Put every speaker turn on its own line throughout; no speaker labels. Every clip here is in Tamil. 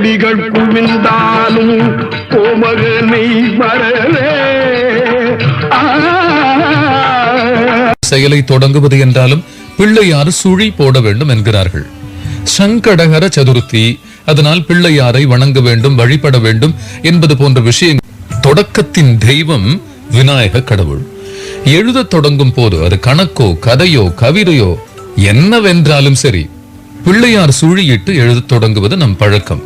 கோடிகள் குவிந்தாலும் கோமகனை வரவே
செயலை தொடங்குவது என்றாலும் பிள்ளையார் சுழி போட வேண்டும் என்கிறார்கள். சங்கடகர சதுர்த்தி, அதனால் பிள்ளையாரை வணங்க வேண்டும், வழிபட வேண்டும் என்பது போன்ற விஷயங்கள். தொடக்கத்தின் தெய்வம் விநாயக கடவுள். எழுத தொடங்கும் போது அது கணக்கோ கதையோ கவிதையோ என்னவென்றாலும் சரி, பிள்ளையார் சுழியிட்டு எழுத தொடங்குவது நம் பழக்கம்.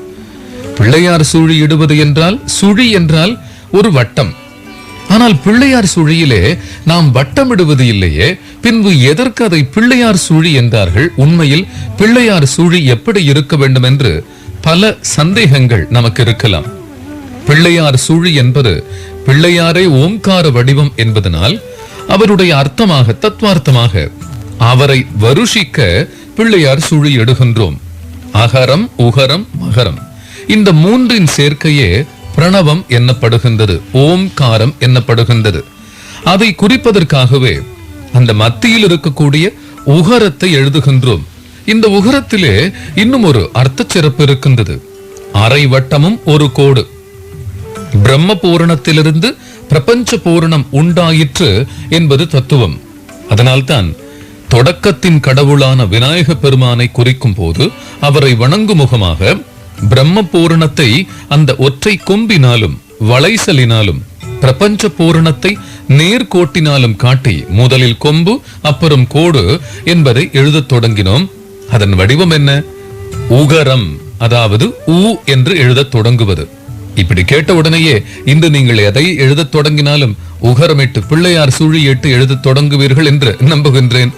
பிள்ளையார் சுழி இடுவது என்றால், சுழி என்றால் ஒரு வட்டம். ஆனால் பிள்ளையார் சுழியிலே நாம் வட்டமிடுவது இல்லையே, பின்பு எதற்கு அதை பிள்ளையார் சுழி என்றார்கள்? உண்மையில் பிள்ளையார் சுழி எப்படி இருக்க வேண்டும் என்று பல சந்தேகங்கள் நமக்கு இருக்கலாம். பிள்ளையார் சுழி என்பது பிள்ளையாரே ஓம்கார வடிவம் என்பதனால் அவருடைய அர்த்தமாக, தத்துவார்த்தமாக அவரை வருஷிக்க பிள்ளையார் சுழி எடுகின்றோம். அகரம், உகரம், மகரம், இந்த மூன்றின் சேர்க்கையே பிரணவம் என்னப்படுகின்றது, ஓம்காரம் என்னப்படுகின்றது. அதை குறிப்பதற்காகவே அந்த மத்தியில் இருக்கக்கூடிய உகரத்தை எழுதுகின்றோம். இந்த உகரத்திலே இன்னும் ஒரு அர்த்த சிறப்பு இருக்கின்றது. அரை வட்டமும் ஒரு கோடு. பிரம்ம பூரணத்திலிருந்து பிரபஞ்ச பூரணம் உண்டாயிற்று என்பது தத்துவம். அதனால்தான் தொடக்கத்தின் கடவுளான விநாயக பெருமானை குறிக்கும் போது அவரை வணங்கும் முகமாக பிரம்ம பூரணத்தை அந்த ஒற்றை கொம்பினாலும் வளைசலினாலும் பிரபஞ்ச பூரணத்தை நேர்கோட்டினாலும் காட்டி முதலில் கொம்பு அப்புறம் கோடு என்பதை எழுதத் தொடங்கினோம். அதன் வடிவம் என்ன? உகரம், அதாவது ஊ என்று எழுதத் தொடங்குவது. இப்படி கேட்ட உடனேயே இன்று நீங்கள் எதை எழுதத் தொடங்கினாலும் உகரமிட்டு பிள்ளையார் சுழியிட்டு எழுதத் தொடங்குவீர்கள் என்று நம்புகின்றேன்.